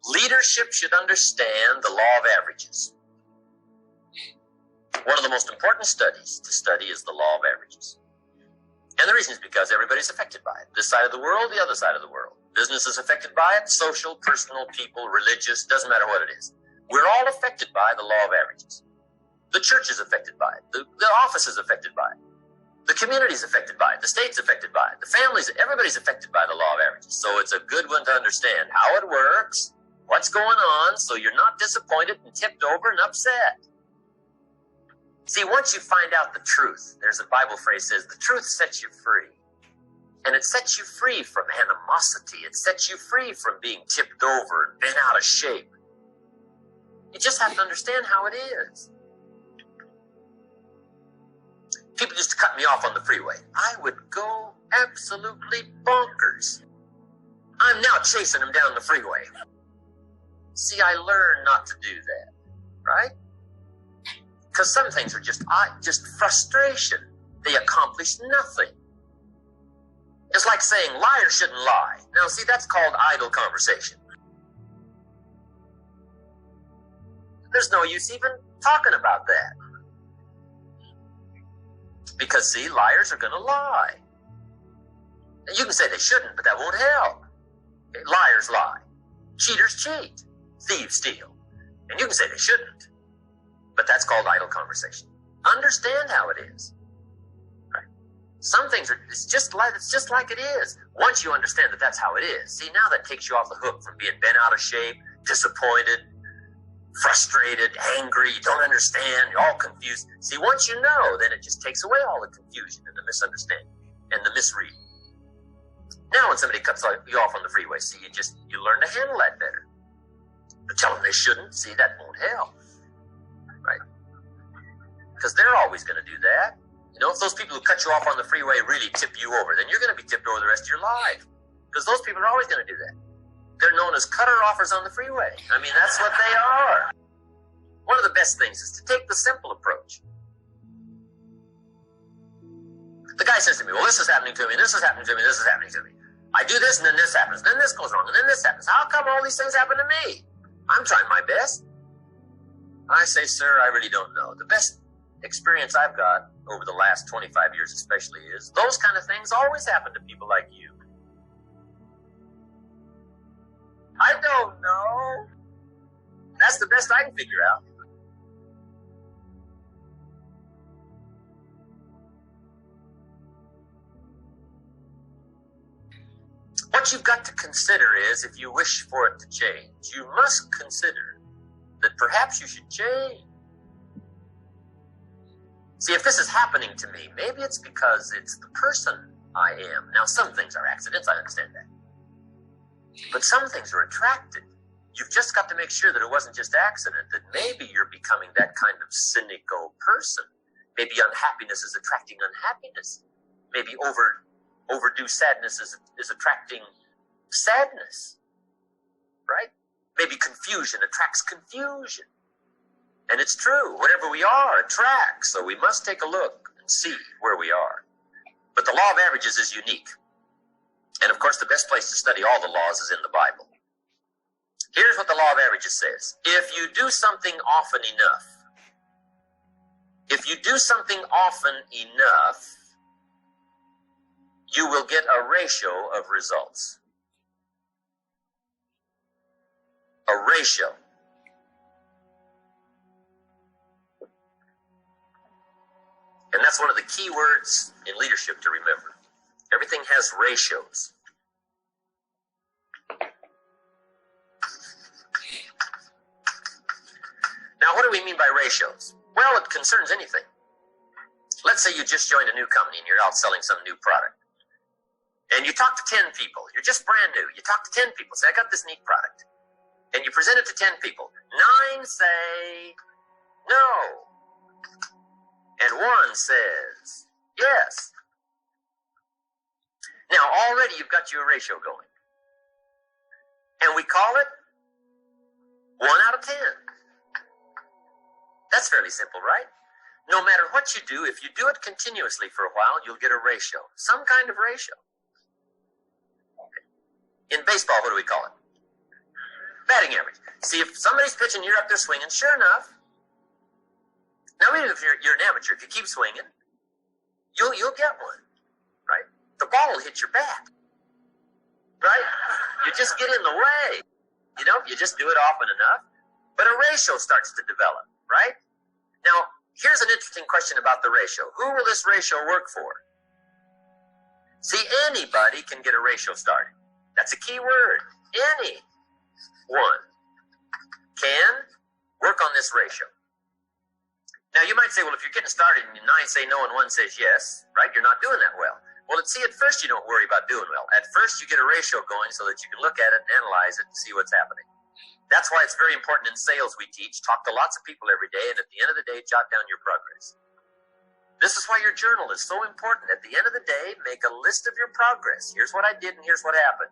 Leadership should understand the law of averages. One of the most important studies to study is the law of averages. And the reason is because everybody's affected by it. This side of the world, the other side of the world. Business is affected by it, social, personal, people, religious, doesn't matter what it is. We're all affected by the law of averages. The church is affected by it. The office is affected by it. The community is affected by it. The state's affected by it. The families, everybody's affected by the law of averages. So it's a good one to understand how it works, what's going on, so you're not disappointed and tipped over and upset. See, once you find out the truth, there's a Bible phrase that says, the truth sets you free. And it sets you free from animosity. It sets you free from being tipped over and bent out of shape. You just have to understand how it is. People used to cut me off on the freeway. I would go absolutely bonkers. I'm now chasing them down the freeway. See, I learned not to do that, right? Because some things are just frustration. They accomplish nothing. It's like saying liars shouldn't lie. Now, see, that's called idle conversation. There's no use even talking about that. Because, see, liars are going to lie. And you can say they shouldn't, but that won't help. Okay, liars lie. Cheaters cheat. Thieves steal. And you can say they shouldn't. But that's called idle conversation. Understand how it is. Right? Some things are, it's just like it is. Once you understand that that's how it is, see, now that takes you off the hook from being bent out of shape, disappointed, frustrated, angry, you don't understand, you're all confused. See, once you know, then it just takes away all the confusion and the misunderstanding and the misreading. Now when somebody cuts you off on the freeway, see, you learn to handle that better. But tell them they shouldn't, see, that won't help. Right? Because they're always going to do that. You know, if those people who cut you off on the freeway really tip you over, then you're going to be tipped over the rest of your life. Because those people are always going to do that. They're known as cutter-offers on the freeway. I mean, that's what they are. One of the best things is to take the simple approach. The guy says to me, well, this is happening to me, this is happening to me, this is happening to me. I do this, and then this happens, then this goes wrong, and then this happens. How come all these things happen to me? I'm trying my best. I say, sir, I really don't know. The best experience I've got over the last 25 years especially is those kind of things always happen to people like you. I don't know. That's the best I can figure out. What you've got to consider is, if you wish for it to change, you must consider that perhaps you should change. See, if this is happening to me, maybe it's because it's the person I am. Now, some things are accidents, I understand that. But some things are attracted. You've just got to make sure that it wasn't just accident, that maybe you're becoming that kind of cynical person. Maybe unhappiness is attracting unhappiness. Maybe overdue sadness is attracting sadness. Right? Maybe confusion attracts confusion. And it's true. Whatever we are attracts. So we must take a look and see where we are. But the law of averages is unique. And of course, the best place to study all the laws is in the Bible. Here's what the law of averages says. If you do something often enough, you will get a ratio of results. A ratio. And that's one of the key words in leadership to remember. Everything has ratios. Now, what do we mean by ratios? Well, it concerns anything. Let's say you just joined a new company and you're out selling some new product. And you talk to 10 people. You're just brand new. You talk to 10 people. Say, I got this neat product. And you present it to 10 people. 9 say no. And 1 says yes. Now, already you've got your ratio going. And we call it 1 out of 10. That's fairly simple, right? No matter what you do, if you do it continuously for a while, you'll get a ratio. Some kind of ratio. In baseball, what do we call it? Batting average. See, if somebody's pitching, you're up there swinging, sure enough. Now, even if you're an amateur, if you keep swinging, you'll get one, right? The ball will hit your bat, right? You just get in the way. You know, you just do it often enough. But a ratio starts to develop, right? Now, here's an interesting question about the ratio. Who will this ratio work for? See, anybody can get a ratio started. That's a key word. Anyone can work on this ratio. Now, you might say, well, if you're getting started and 9 say no and 1 says yes, right, you're not doing that well. Well, see, at first you don't worry about doing well. At first you get a ratio going so that you can look at it and analyze it and see what's happening. That's why it's very important in sales we teach. Talk to lots of people every day, and at the end of the day, jot down your progress. This is why your journal is so important. At the end of the day, make a list of your progress. Here's what I did and here's what happened.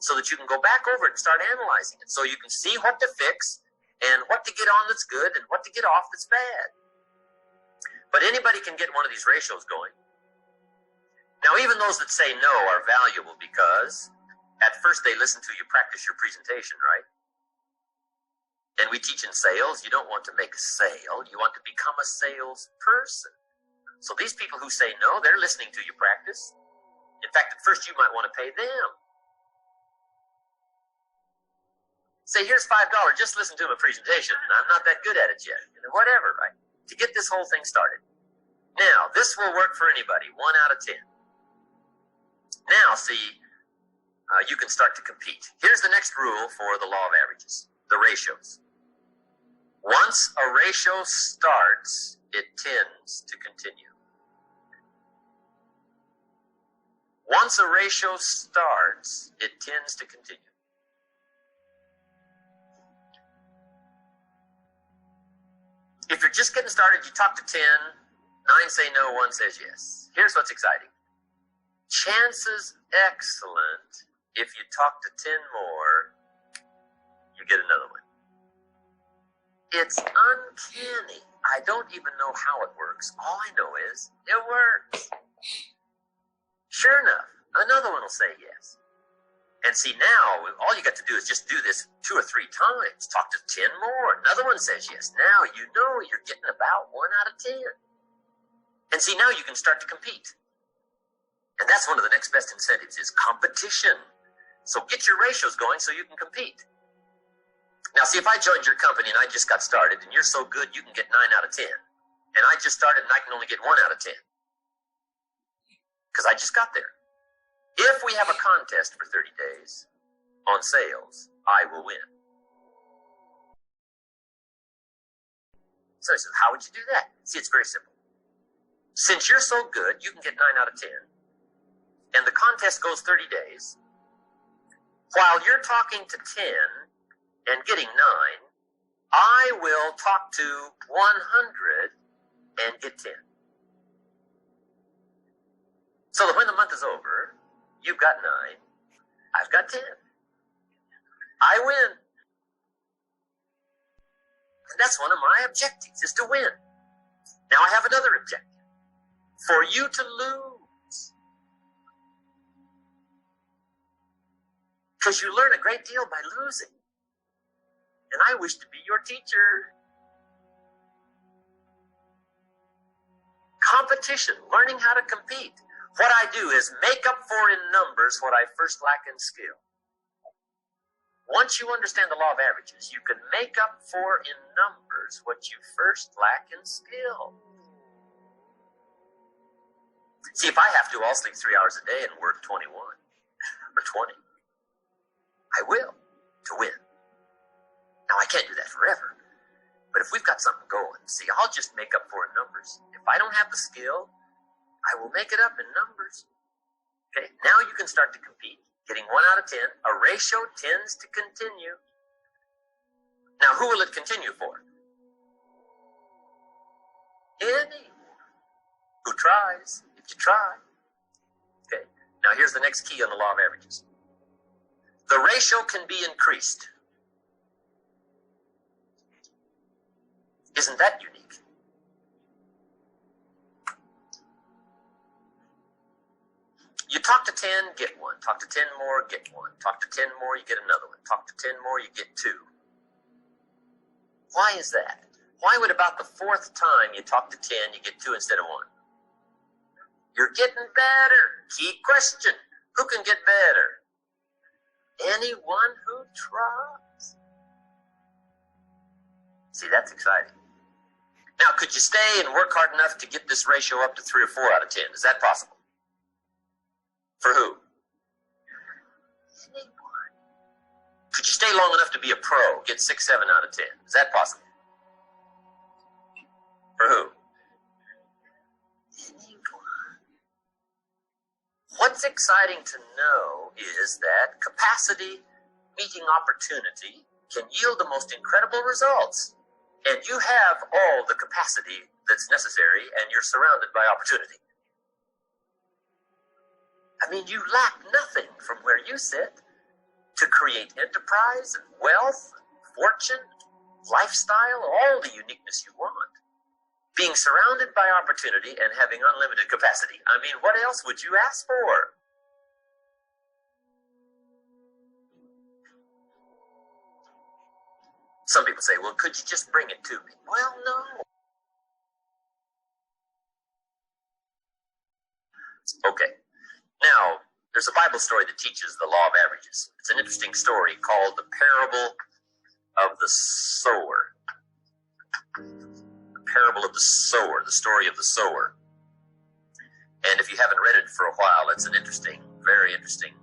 So that you can go back over it and start analyzing it. So you can see what to fix and what to get on that's good and what to get off that's bad. But anybody can get one of these ratios going. Now, even those that say no are valuable because at first they listen to you practice your presentation, right? And we teach in sales, you don't want to make a sale. You want to become a salesperson. So these people who say no, they're listening to you practice. In fact, at first you might want to pay them. Say, here's $5, just listen to my presentation. I'm not that good at it yet. Whatever, right? To get this whole thing started. Now, this will work for anybody, 1 out of 10. Now, see, you can start to compete. Here's the next rule for the law of averages, the ratios. Once a ratio starts, it tends to continue. Once a ratio starts, it tends to continue. If you're just getting started, you talk to 10, 9 say no, 1 says yes. Here's what's exciting. Chances excellent, if you talk to 10 more, you get another one. It's uncanny. I don't even know how it works. All I know is it works. Sure enough, another one will say yes. And see, now, all you got to do is just do this 2 or 3 times. Talk to 10 more. Another one says yes. Now you know you're getting about 1 out of 10. And see, now you can start to compete. And that's one of the next best incentives is competition. So get your ratios going so you can compete. Now, see, if I joined your company and I just got started and you're so good you can get 9 out of 10. And I just started and I can only get 1 out of 10. Because I just got there. If we have a contest for 30 days on sales, I will win. So he says, how would you do that? See, it's very simple. Since you're so good, you can get 9 out of 10. And the contest goes 30 days. While you're talking to 10 and getting 9, I will talk to 100 and get 10. So that when the month is over, you've got 9, I've got 10. I win. And that's one of my objectives, is to win. Now I have another objective. For you to lose. Because you learn a great deal by losing. And I wish to be your teacher. Competition, learning how to compete. What I do is make up for in numbers what I first lack in skill. Once you understand the law of averages, you can make up for in numbers what you first lack in skill. See, if I have to, I'll sleep 3 hours a day and work 21 or 20. I will, to win. Now, I can't do that forever. But if we've got something going, see, I'll just make up for in numbers. If I don't have the skill, I will make it up in numbers. Okay, now you can start to compete. Getting 1 out of 10, a ratio tends to continue. Now, who will it continue for? Any who tries, if you try. Okay, now here's the next key on the law of averages. The ratio can be increased. Isn't that unique? You talk to 10, get one. Talk to 10 more, get one. Talk to 10 more, you get another one. Talk to 10 more, you get two. Why is that? Why would about the fourth time you talk to 10, you get two instead of one? You're getting better. Key question. Who can get better? Anyone who tries. See, that's exciting. Now, could you stay and work hard enough to get this ratio up to 3 or 4 out of 10? Is that possible? For who? Anyone. Could you stay long enough to be a pro, get 6, 7 out of 10? Is that possible? For who? Anyone. What's exciting to know is that capacity meeting opportunity can yield the most incredible results. And you have all the capacity that's necessary, and you're surrounded by opportunity. I mean, you lack nothing from where you sit to create enterprise and wealth, fortune, lifestyle, all the uniqueness you want. Being surrounded by opportunity and having unlimited capacity. I mean, what else would you ask for? Some people say, well, could you just bring it to me? Well, no. Okay. Now, there's a Bible story that teaches the law of averages. It's an interesting story called the parable of the sower. The parable of the sower, the story of the sower. And if you haven't read it for a while, it's an interesting, very interesting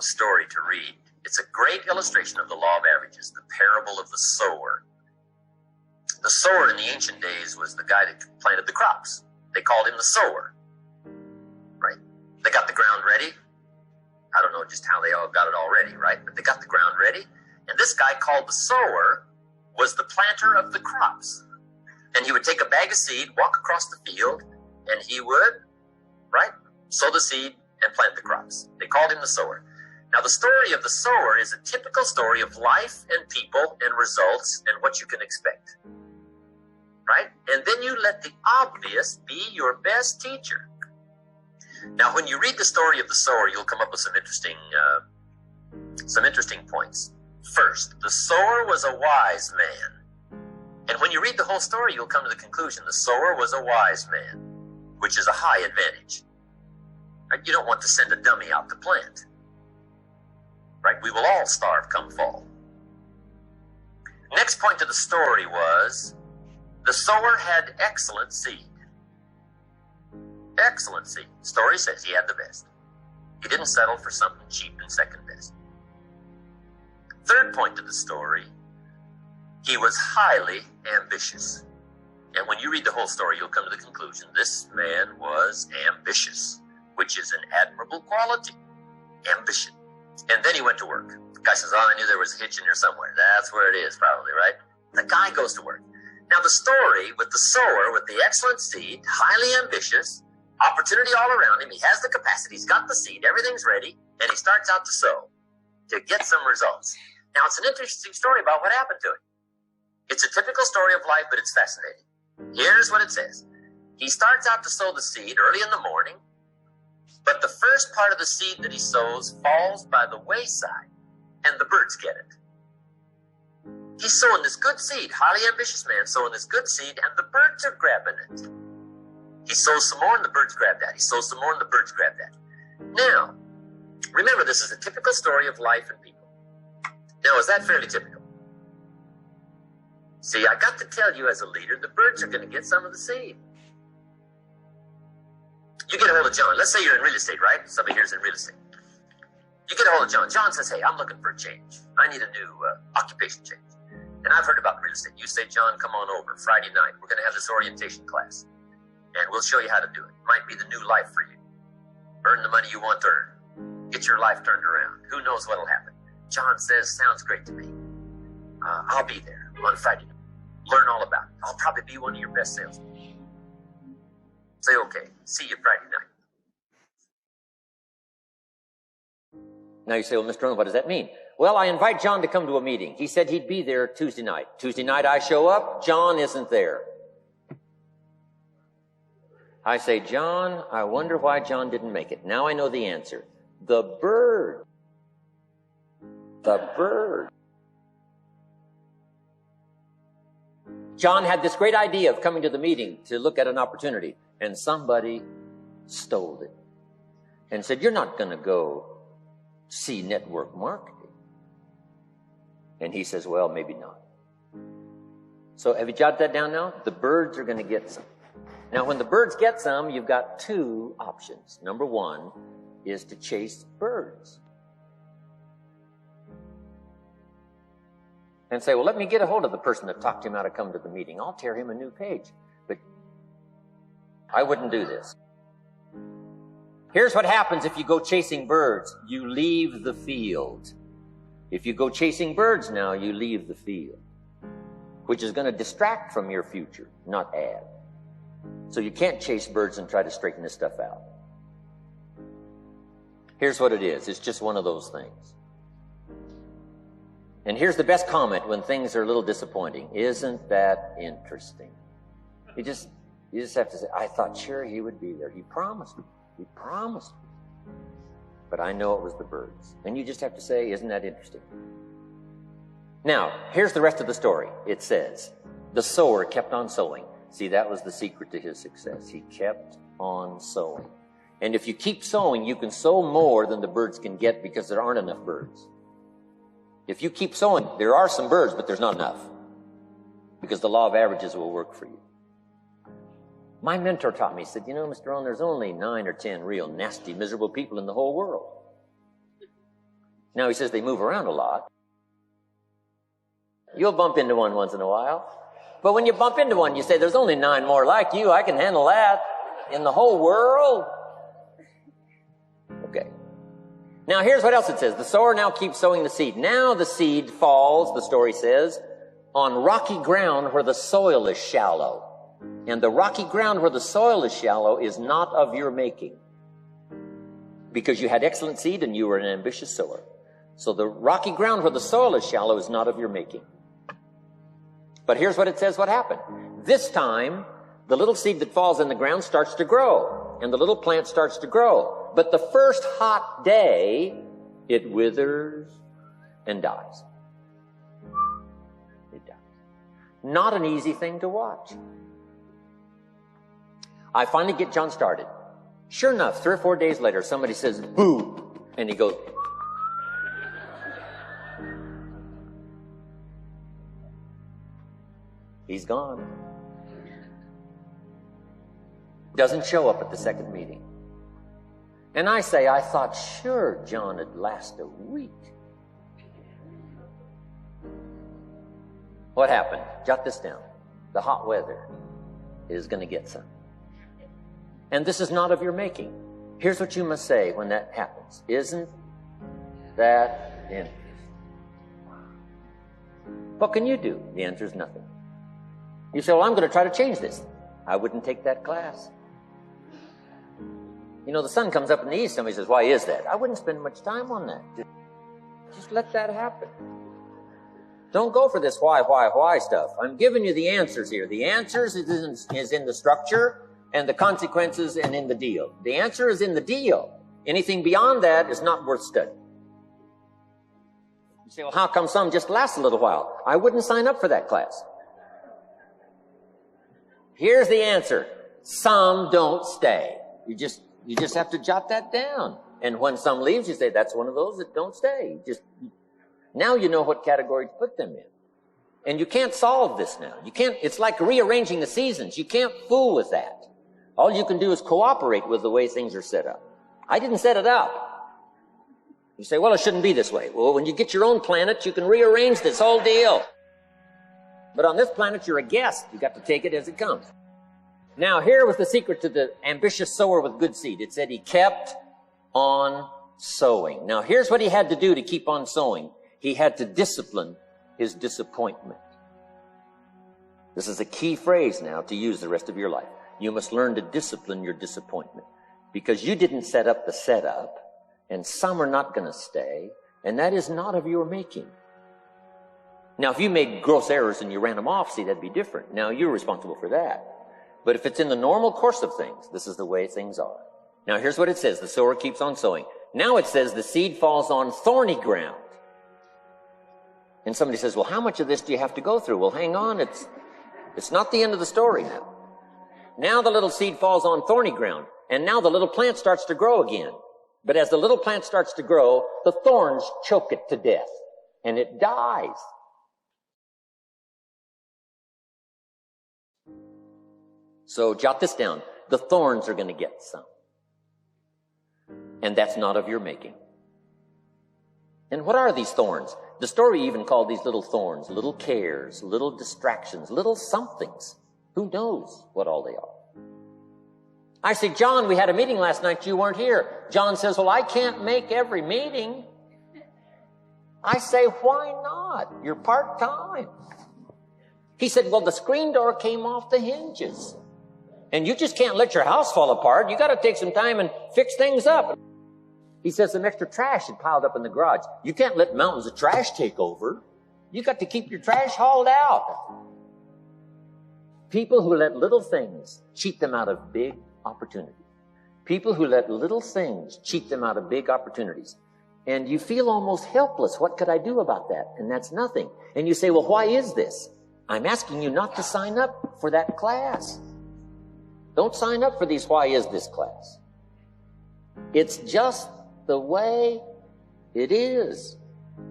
story to read. It's a great illustration of the law of averages, the parable of the sower. The sower in the ancient days was the guy that planted the crops. They called him the sower, right? They got the ground ready. I don't know just how they all got it all ready, right? But they got the ground ready. And this guy called the sower was the planter of the crops. And he would take a bag of seed, walk across the field, and he would, right, sow the seed and plant the crops. They called him the sower. Now, the story of the sower is a typical story of life and people and results and what you can expect, right? And then you let the obvious be your best teacher. Now, when you read the story of the sower, you'll come up with some interesting points. First, the sower was a wise man. And when you read the whole story, you'll come to the conclusion the sower was a wise man, which is a high advantage. Right? You don't want to send a dummy out to plant. Right? We will all starve come fall. Next point to the story was the sower had excellent seed. Excellent seed. The story says he had the best. He didn't settle for something cheap and second best. Third point to the story, he was highly ambitious. And when you read the whole story, you'll come to the conclusion this man was ambitious, which is an admirable quality. Ambition. And then he went to work. The guy says, oh, I knew there was a hitch in there somewhere. That's where it is, probably, right? The guy goes to work. Now, the story with the sower, with the excellent seed, highly ambitious, opportunity all around him. He has the capacity. He's got the seed. Everything's ready. And he starts out to sow to get some results. Now, it's an interesting story about what happened to him. It's a typical story of life, but it's fascinating. Here's what it says. He starts out to sow the seed early in the morning. But the first part of the seed that he sows falls by the wayside, and the birds get it. He's sowing this good seed, highly ambitious man sowing this good seed, and the birds are grabbing it. He sows some more, and the birds grab that. He sows some more, and the birds grab that. Now, remember, this is a typical story of life and people. Now, is that fairly typical? See, I got to tell you as a leader, the birds are going to get some of the seed. You get a hold of John. Let's say you're in real estate, right? Somebody here's in real estate. You get a hold of John. John says, hey, I'm looking for a change. I need a new occupation change. And I've heard about real estate. You say, John, come on over Friday night. We're going to have this orientation class. And we'll show you how to do it. Might be the new life for you. Earn the money you want to earn. Get your life turned around. Who knows what'll happen? John says, sounds great to me. I'll be there on Friday night. Learn all about it. I'll probably be one of your best salesmen. Say, okay, see you Friday night. Now you say, well, Mr. Rohn, what does that mean? Well, I invite John to come to a meeting. He said he'd be there Tuesday night. Tuesday night I show up, John isn't there. I say, John, I wonder why John didn't make it. Now I know the answer. The bird. The bird. John had this great idea of coming to the meeting to look at an opportunity, and somebody stole it and said, you're not going to go see network marketing. And he says, well, maybe not. So have you jotted that down now? The birds are going to get some. Now, when the birds get some, you've got two options. Number one is to chase birds. And say, well, let me get a hold of the person that talked him out of coming to the meeting. I'll tear him a new page. But I wouldn't do this. Here's what happens if you go chasing birds. You leave the field. If you go chasing birds now, you leave the field, which is going to distract from your future, not add. So you can't chase birds and try to straighten this stuff out. Here's what it is. It's just one of those things. And here's the best comment when things are a little disappointing. Isn't that interesting? You just have to say, I thought sure he would be there. He promised me. He promised me. But I know it was the birds. And you just have to say, isn't that interesting? Now, here's the rest of the story. It says, the sower kept on sowing. See, that was the secret to his success. He kept on sowing. And if you keep sowing, you can sow more than the birds can get because there aren't enough birds. If you keep sowing, there are some birds, but there's not enough. Because the law of averages will work for you. My mentor taught me, he said, you know, Mr. Rohn, there's only 9 or 10 real nasty, miserable people in the whole world. Now, he says they move around a lot. You'll bump into one once in a while. But when you bump into one, you say, there's only 9 more like you. I can handle that in the whole world. Okay. Now, here's what else it says. The sower now keeps sowing the seed. Now the seed falls, the story says, on rocky ground where the soil is shallow. And the rocky ground where the soil is shallow is not of your making. Because you had excellent seed and you were an ambitious sower. So the rocky ground where the soil is shallow is not of your making. But here's what it says what happened. This time, the little seed that falls in the ground starts to grow. And the little plant starts to grow. But the first hot day, it withers and dies. It dies. Not an easy thing to watch. I finally get John started. Sure enough, 3 or 4 days later, somebody says, boo. And he goes, he's gone. Doesn't show up at the second meeting. And I say, I thought sure John would last a week. What happened? Jot this down. The hot weather is going to get some. And this is not of your making. Here's what you must say when that happens. Isn't that interesting? What can you do? The answer is nothing. You say, well, I'm going to try to change this. I wouldn't take that class. You know, the sun comes up in the east. Somebody says, why is that? I wouldn't spend much time on that. Just let that happen. Don't go for this why stuff. I'm giving you the answers here. The answers is in the structure and the consequences and in the deal. The answer is in the deal. Anything beyond that is not worth studying. You say, well, how come some just last a little while? I wouldn't sign up for that class. Here's the answer. Some don't stay. You just have to jot that down. And when some leaves, you say, that's one of those that don't stay. Now you know what category to put them in. And you can't solve this now. It's like rearranging the seasons. You can't fool with that. All you can do is cooperate with the way things are set up. I didn't set it up. You say, well, it shouldn't be this way. Well, when you get your own planet, you can rearrange this whole deal. But on this planet, you're a guest. You got to take it as it comes. Now, here was the secret to the ambitious sower with good seed. It said he kept on sowing. Now, here's what he had to do to keep on sowing. He had to discipline his disappointment. This is a key phrase now to use the rest of your life. You must learn to discipline your disappointment because you didn't set up the setup, and some are not going to stay, and that is not of your making. Now, if you made gross errors and you ran them off, see, that'd be different. Now, you're responsible for that. But if it's in the normal course of things, this is the way things are. Now here's what it says. The sower keeps on sowing. Now it says the seed falls on thorny ground. And somebody says, well, how much of this do you have to go through? Well, hang on. It's not the end of the story now. Now the little seed falls on thorny ground. And now the little plant starts to grow again. But as the little plant starts to grow, the thorns choke it to death. And it dies. So jot this down. The thorns are going to get some. And that's not of your making. And what are these thorns? The story even called these little thorns, little cares, little distractions, little somethings. Who knows what all they are? I say, John, we had a meeting last night. You weren't here. John says, well, I can't make every meeting. I say, why not? You're part-time. He said, well, the screen door came off the hinges. And you just can't let your house fall apart. You got to take some time and fix things up. He says some extra trash had piled up in the garage. You can't let mountains of trash take over. You got to keep your trash hauled out. People who let little things cheat them out of big opportunities. People who let little things cheat them out of big opportunities. And you feel almost helpless. What could I do about that? And that's nothing. And you say, well, why is this? I'm asking you not to sign up for that class. Don't sign up for these why is this class. It's just the way it is.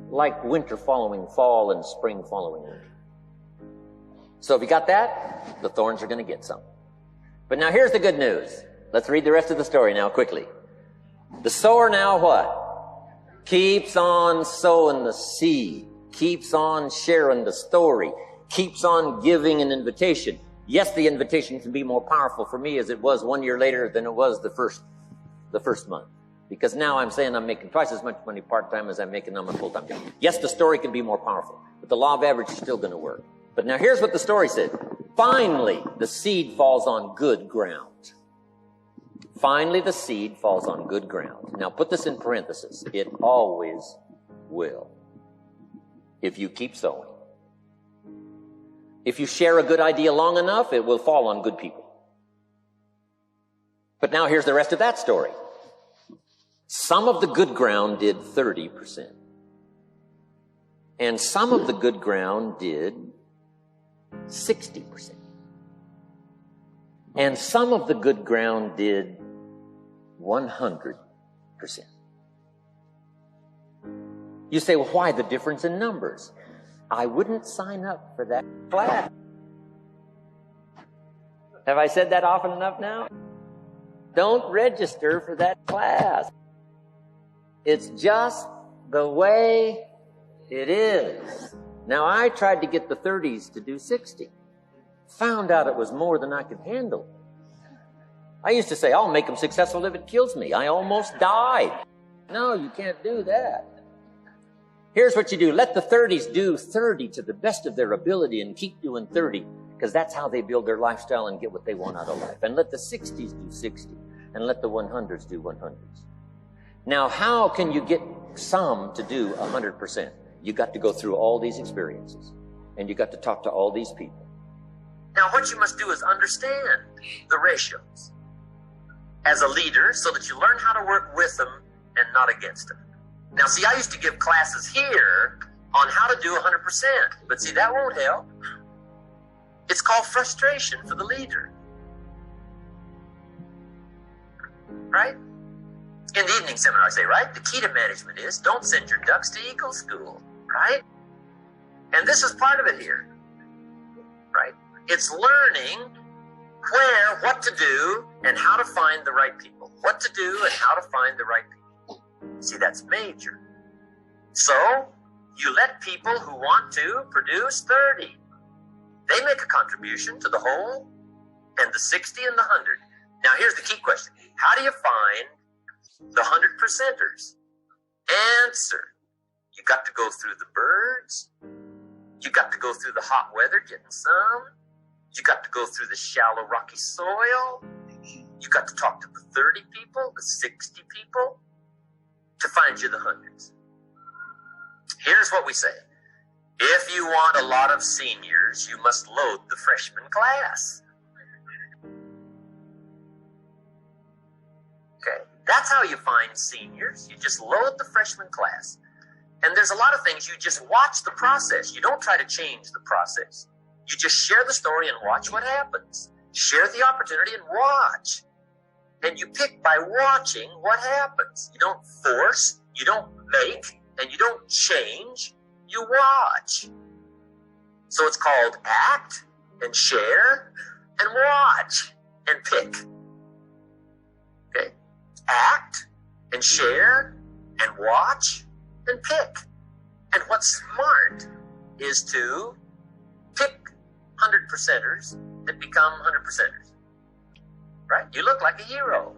Like winter following fall and spring following winter. So if you got that, the thorns are going to get some. But now here's the good news. Let's read the rest of the story now quickly. The sower now what? Keeps on sowing the seed. Keeps on sharing the story. Keeps on giving an invitation. Yes, the invitation can be more powerful for me as it was 1 year later than it was the first month. Because now I'm saying I'm making twice as much money part-time as I'm making on my full-time job. Yes, the story can be more powerful, but the law of average is still going to work. But now here's what the story said. Finally, the seed falls on good ground. Finally, the seed falls on good ground. Now put this in parentheses. It always will. If you keep sowing. If you share a good idea long enough, it will fall on good people. But now here's the rest of that story. Some of the good ground did 30%. And some of the good ground did 60%. And some of the good ground did 100%. You say, well, why the difference in numbers? I wouldn't sign up for that class. Have I said that often enough now? Don't register for that class. It's just the way it is. Now, I tried to get the 30s to do 60. Found out it was more than I could handle. I used to say, I'll make them successful if it kills me. I almost died. No, you can't do that. Here's what you do. Let the 30s do 30 to the best of their ability and keep doing 30, because that's how they build their lifestyle and get what they want out of life. And let the 60s do 60, and let the 100s do 100s. Now, how can you get some to do 100%? You got to go through all these experiences, and you got to talk to all these people. Now, what you must do is understand the ratios as a leader so that you learn how to work with them and not against them. Now, see, I used to give classes here on how to do 100%, but see, that won't help. It's called frustration for the leader. Right? In the evening seminar, I say, right? The key to management is don't send your ducks to Eagle School, right? And this is part of it here, right? It's learning where, what to do, and how to find the right people. What to do and how to find the right people. See, that's major. So, you let people who want to produce 30. They make a contribution to the whole, and the 60 and the 100. Now, here's the key question. How do you find the 100%ers? Answer. You got to go through the birds. You got to go through the hot weather, getting some. You got to go through the shallow, rocky soil. You got to talk to the 30 people, the 60 people, to find you the hundreds. Here's what we say. If you want a lot of seniors, you must load the freshman class. That's how you find seniors. You just load the freshman class. And there's a lot of things, you just watch the process. You don't try to change the process. You just share the story and watch what happens. Share the opportunity and watch. And you pick by watching what happens. You don't force, you don't make, and you don't change. You watch. So it's called act and share and watch and pick. Okay? Act and share and watch and pick. And what's smart is to pick 100%ers that become 100%ers. Right? You look like a hero.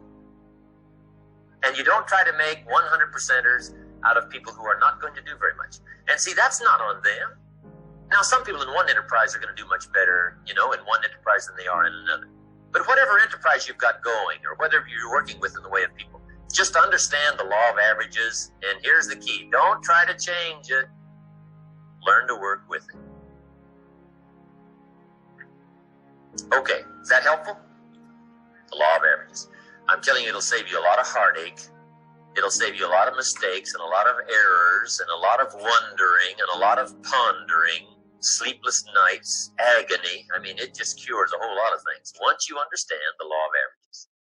And you don't try to make 100%ers out of people who are not going to do very much. And see, that's not on them. Now, some people in one enterprise are going to do much better, in one enterprise than they are in another. But whatever enterprise you've got going, or whatever you're working with in the way of people, just understand the law of averages, and here's the key. Don't try to change it. Learn to work with it. Okay, is that helpful? The law of averages. I'm telling you, it'll save you a lot of heartache. It'll save you a lot of mistakes and a lot of errors and a lot of wondering and a lot of pondering, sleepless nights, agony. I mean, it just cures a whole lot of things once you understand the law of averages.